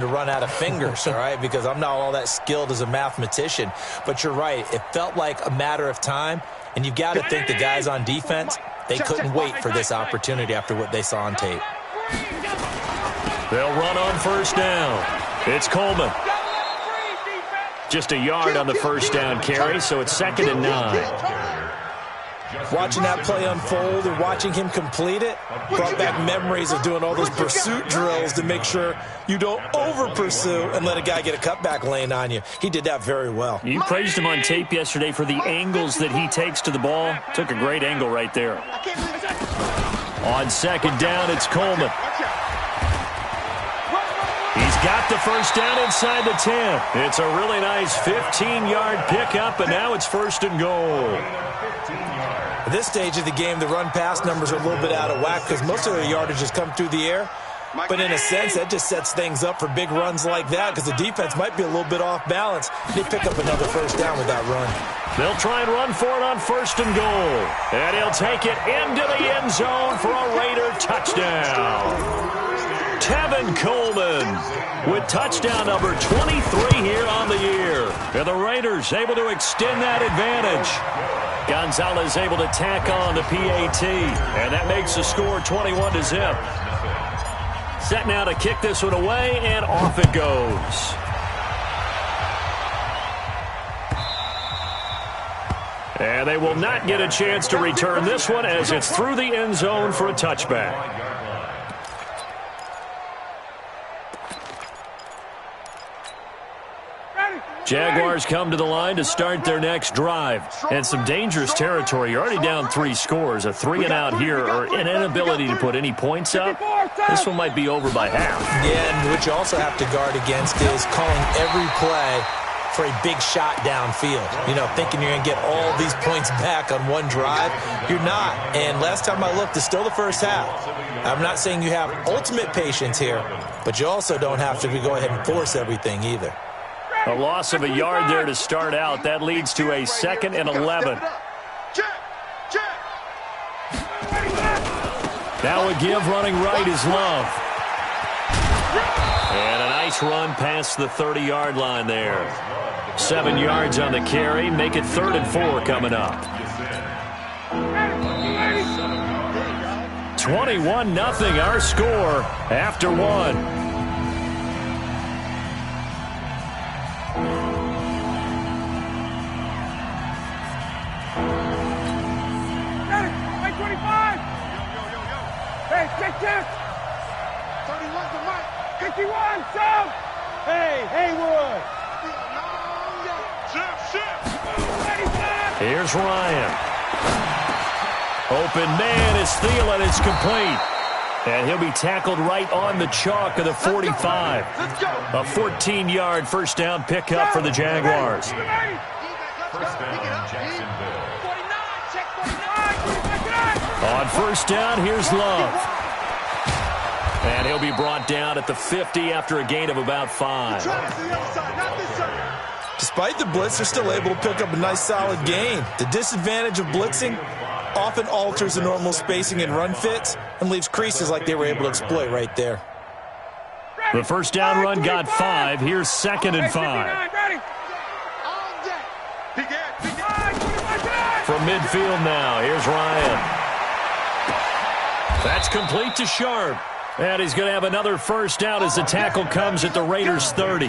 to run out of fingers, all right, because I'm not all that skilled as a mathematician. But you're right. It felt like a matter of time, and you've got to think the guys on defense, they couldn't wait for this opportunity after what they saw on tape. They'll run on first down. It's Coleman. Just a yard on the first down carry, so it's 2nd and 9. Watching that play unfold and watching him complete it brought back memories of doing all those pursuit drills to make sure you don't over-pursue and let a guy get a cutback lane on you. He did that very well. You praised him on tape yesterday for the angles that he takes to the ball. Took a great angle right there. On 2nd down, it's Coleman. He's got the first down inside the 10. It's a really nice 15-yard pickup, and now it's 1st and goal. At this stage of the game, the run-pass numbers are a little bit out of whack because most of their yardage has come through the air. But in a sense, that just sets things up for big runs like that because the defense might be a little bit off balance. They pick up another first down with that run. They'll try and run for it on 1st and goal. And he'll take it into the end zone for a Raider touchdown. Tevin Coleman with touchdown number 23 here on the year. And the Raiders able to extend that advantage. Gonzalez able to tack on the PAT, and that makes the score 21-0. Set now to kick this one away, and off it goes. And they will not get a chance to return this one as it's through the end zone for a touchback. Jaguars come to the line to start their next drive. And some dangerous territory. You're already down 3 scores. A 3-and-out here or an inability to put any points up. This one might be over by half. Yeah, and what you also have to guard against is calling every play for a big shot downfield. You know, thinking you're going to get all these points back on one drive. You're not. And last time I looked, it's still the first half. I'm not saying you have ultimate patience here, but you also don't have to go ahead and force everything either. A loss of a yard there to start out. That leads to a 2nd and 11. Now a give running right is Love. And a nice run past the 30-yard line there. 7 yards on the carry. Make it 3rd and 4 coming up. 21-0 our score after 1. Check. 31 to Mike. 51, Sam. Hey, Haywood. Here's Ryan. Open man is Thielen. It's complete. And he'll be tackled right on the chalk of the 45. A 14-yard first down pickup for the Jaguars. On first down, here's Love. And he'll be brought down at the 50 after a gain of about 5. Despite the blitz, they're still able to pick up a nice solid gain. The disadvantage of blitzing often alters the normal spacing and run fits and leaves creases like they were able to exploit right there. The first down run got 5. Here's 2nd and 5. From midfield now, here's Ryan. That's complete to Sharp. And he's going to have another first down as the tackle comes at the Raiders' 30.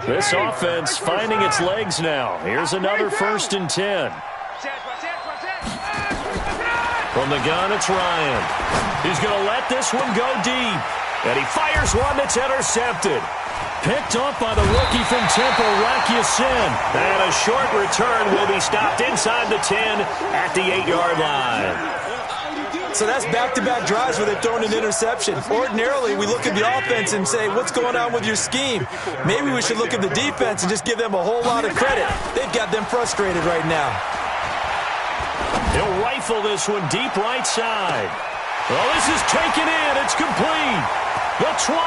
This offense finding its legs now. Here's another 1st and 10. From the gun, it's Ryan. He's going to let this one go deep. And he fires one that's intercepted. Picked up by the rookie from Temple, Rakiasin. And a short return will be stopped inside the 10 at the 8-yard line. So that's back-to-back drives where they've thrown an interception. Ordinarily, we look at the offense and say, what's going on with your scheme? Maybe we should look at the defense and just give them a whole lot of credit. They've got them frustrated right now. He'll rifle this one deep right side. Well, this is taken in. It's complete. The 20,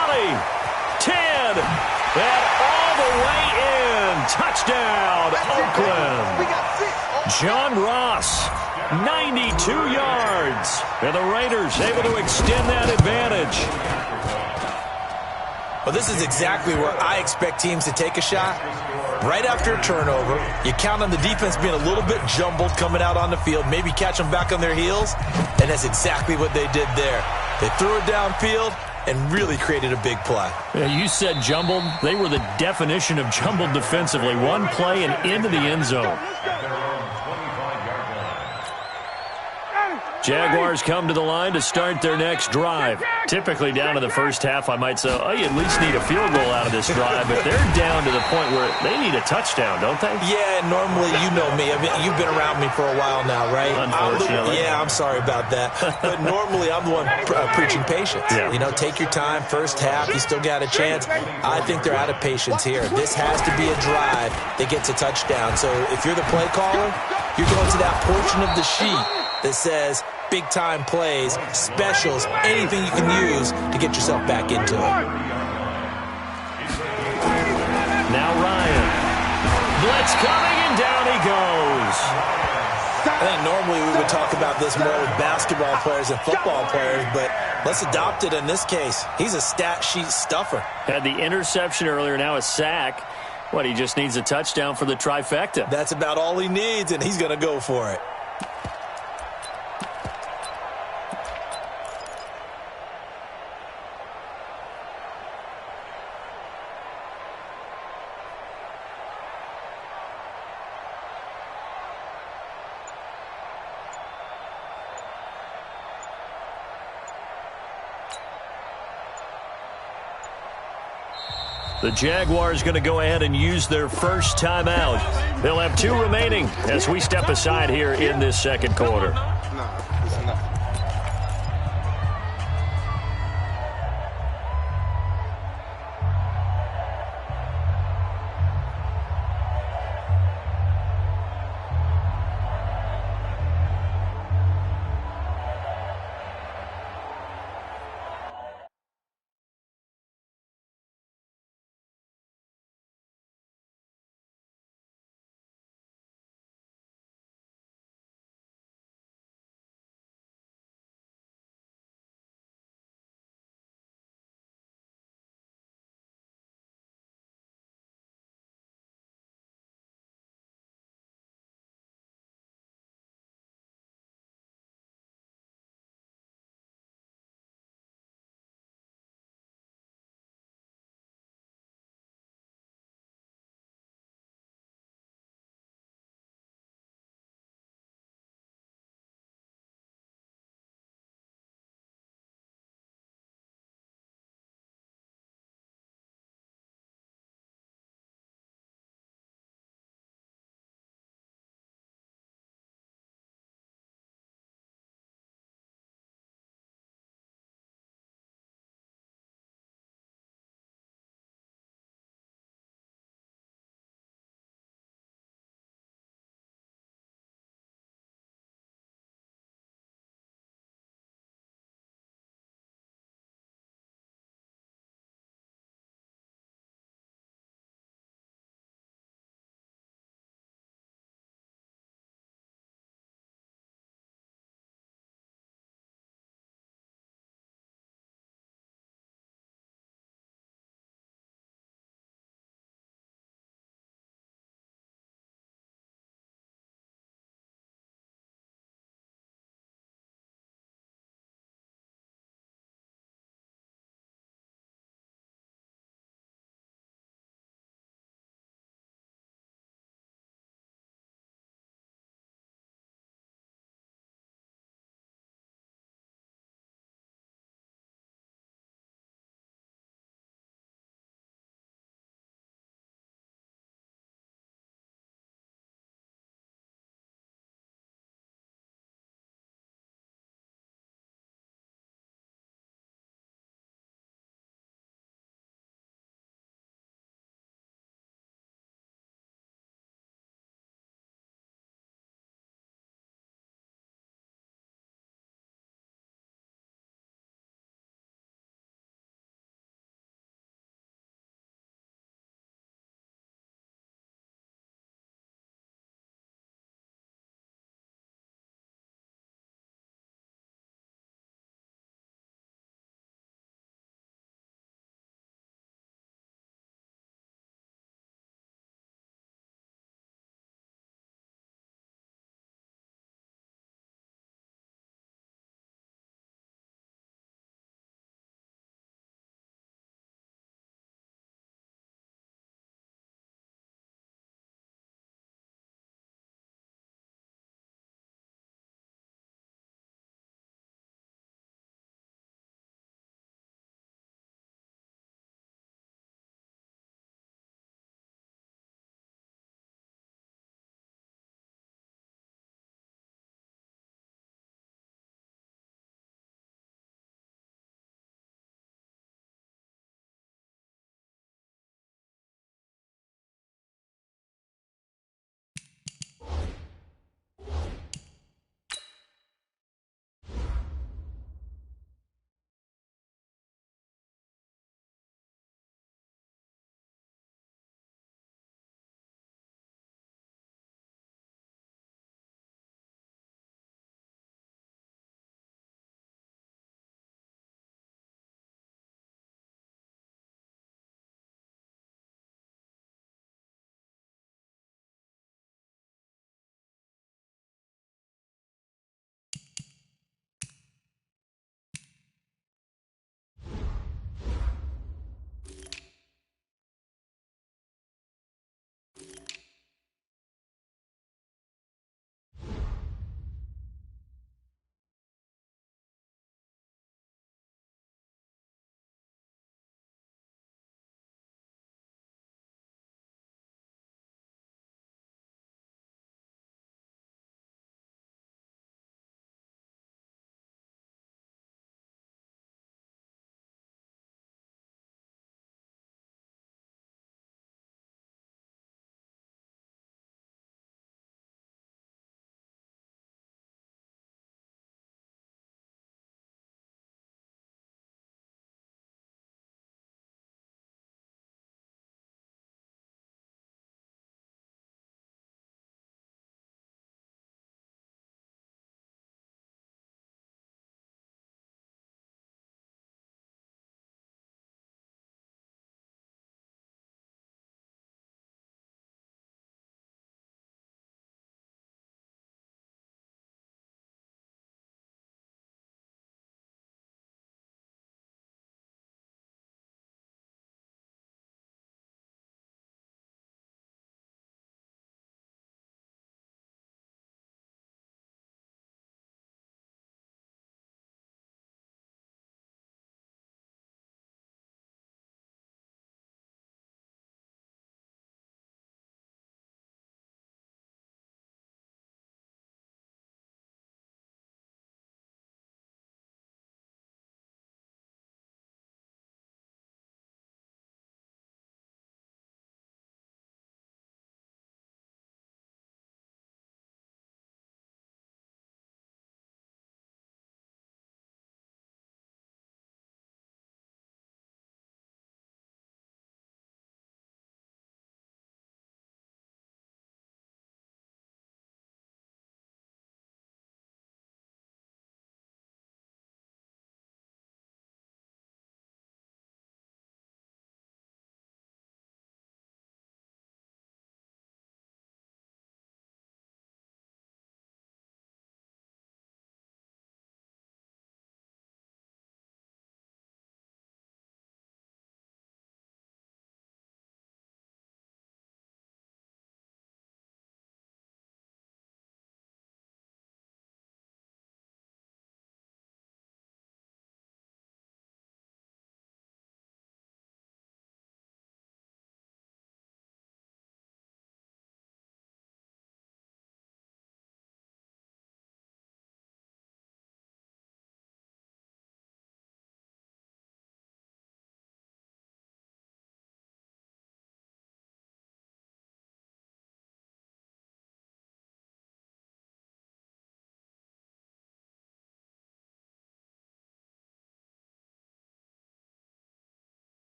10, and all the way in. Touchdown, Oakland. John Ross 92 yards. And the Raiders able to extend that advantage. Well, this is exactly where I expect teams to take a shot. Right after a turnover, you count on the defense being a little bit jumbled coming out on the field, maybe catch them back on their heels, and that's exactly what they did there. They threw it downfield and really created a big play. Yeah, you said jumbled. They were the definition of jumbled defensively. One play and into the end zone. Jaguars come to the line to start their next drive. Typically down to the first half, I might say, oh, you at least need a field goal out of this drive, but they're down to the point where they need a touchdown, don't they? Yeah, normally, you know me. I mean, you've been around me for a while now, right? Unfortunately. I'm sorry about that. But normally, I'm the one preaching patience. Yeah. You know, take your time. First half, you still got a chance. I think they're out of patience here. This has to be a drive that gets a touchdown. So if you're the play caller, you're going to that portion of the sheet that says big-time plays, specials, anything you can use to get yourself back into it. Now Ryan. Blitz coming, and down he goes. I think normally we would talk about this more with basketball players and football players, but let's adopt it in this case. He's a stat sheet stuffer. Had the interception earlier, now a sack. What, he just needs a touchdown for the trifecta. That's about all he needs, and he's going to go for it. The Jaguars going to go ahead and use their first timeout. They'll have 2 remaining as we step aside here in this second quarter.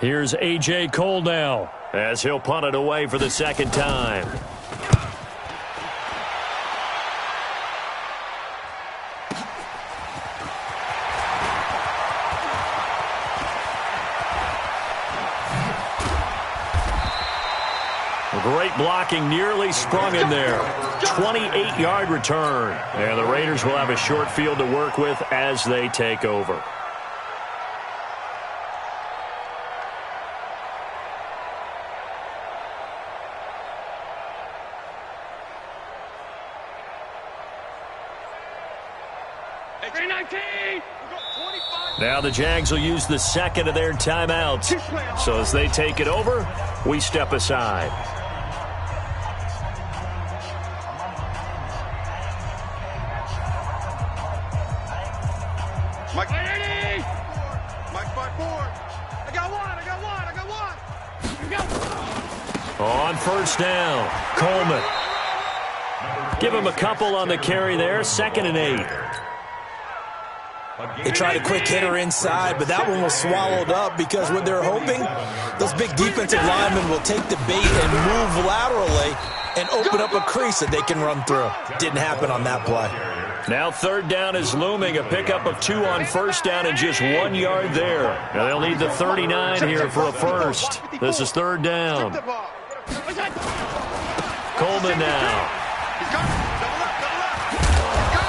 Here's A.J. Cole now as he'll punt it away for the second time. Great blocking, nearly sprung in there. 28-yard return. And the Raiders will have a short field to work with as they take over. Now the Jags will use the second of their timeouts. So as they take it over, we step aside. Mike 5-4. I got one. On first down, Coleman. Give him a couple on the carry there. 2nd and 8. They tried a quick hitter inside, but that one was swallowed up because what they're hoping, those big defensive linemen will take the bait and move laterally and open up a crease that they can run through. Didn't happen on that play. Now 3rd down is looming. A pickup of 2 on first down and just 1 yard there. Now they'll need the 39 here for a first. This is 3rd down. Coleman now.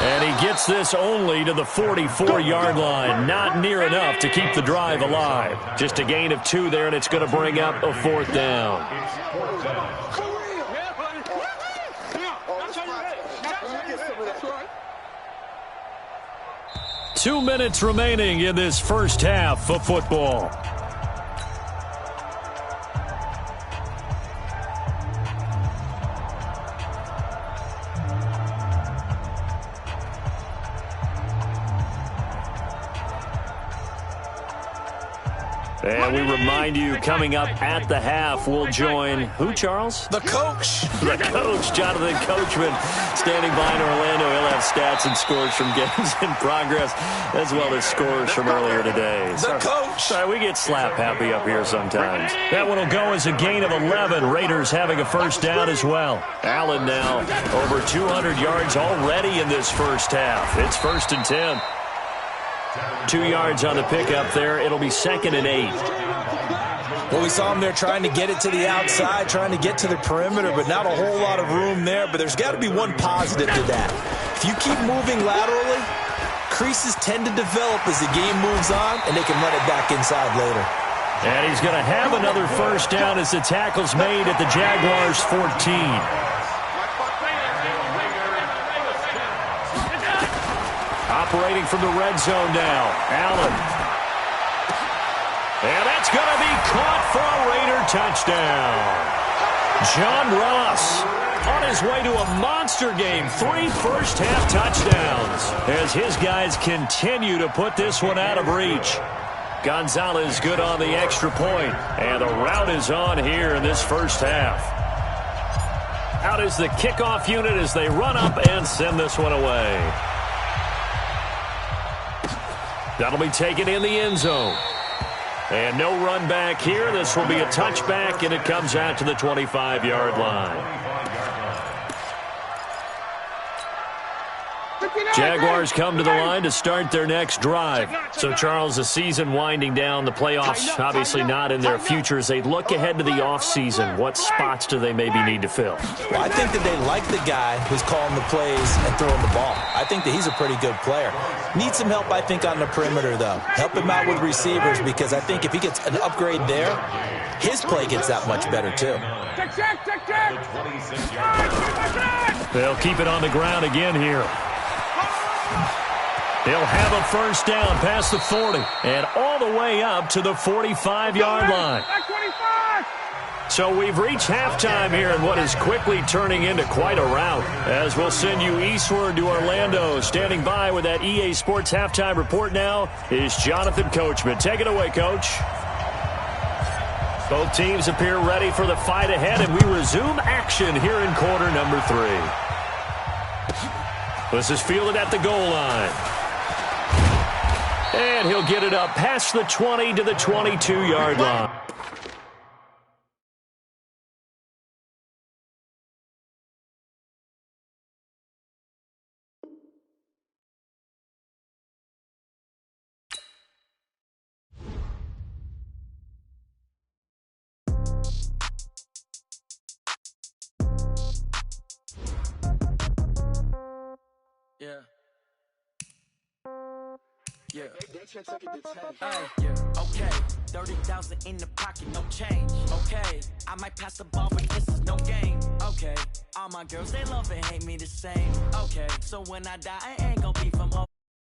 And he gets this only to the 44-yard line. Not near enough to keep the drive alive. Just a gain of 2 there, and it's going to bring up a 4th down. Two minutes remaining in this first half of football. And we remind you, coming up at the half, we'll join who, Charles? The coach. The coach, Jonathan Coachman, standing by in Orlando. He'll have stats and scores from games in progress, as well as scores from earlier today. The coach. Sorry, we get slap happy up here sometimes. That one will go as a gain of 11. Raiders having a first down as well. Allen now over 200 yards already in this first half. It's 1st and 10. 2 yards on the pickup there. It'll be 2nd and 8. Well, we saw him there trying to get it to the outside, trying to get to the perimeter, but not a whole lot of room there. But there's got to be one positive to that. If you keep moving laterally, creases tend to develop as the game moves on, and they can run it back inside later. And he's going to have another first down as the tackle's made at the Jaguars' 14. Operating from the red zone now, Allen. And that's going to be caught for a Raider touchdown. John Ross on his way to a monster game. 3 first-half touchdowns as his guys continue to put this one out of reach. Gonzalez good on the extra point, and the route is on here in this first half. Out is the kickoff unit as they run up and send this one away. That'll be taken in the end zone. And no run back here. This will be a touchback, and it comes out to the 25-yard line. Jaguars come to the line to start their next drive. So, Charles, the season winding down, the playoffs obviously not in their future. As they look ahead to the offseason, what spots do they maybe need to fill? Well, I think that they like the guy who's calling the plays and throwing the ball. I think that he's a pretty good player. Needs some help, I think, on the perimeter, though. Help him out with receivers, because I think if he gets an upgrade there, his play gets that much better, too. Check. They'll keep it on the ground again here. He'll have a first down past the 40 and all the way up to the 45-yard line. So we've reached halftime here in what is quickly turning into quite a rout, as we'll send you eastward to Orlando. Standing by with that EA Sports halftime report now is Jonathan Coachman. Take it away, Coach. Both teams appear ready for the fight ahead, and we resume action here in quarter number 3. This is fielded at the goal line. And he'll get it up past the 20 to the 22-yard line. Yeah. Yeah. Yeah. Okay. 30,000 in the pocket, no change. Okay. I might pass the ball, but this is no game. Okay. All my girls, they love and hate me the same. Okay. So when I die, I ain't gonna be from home.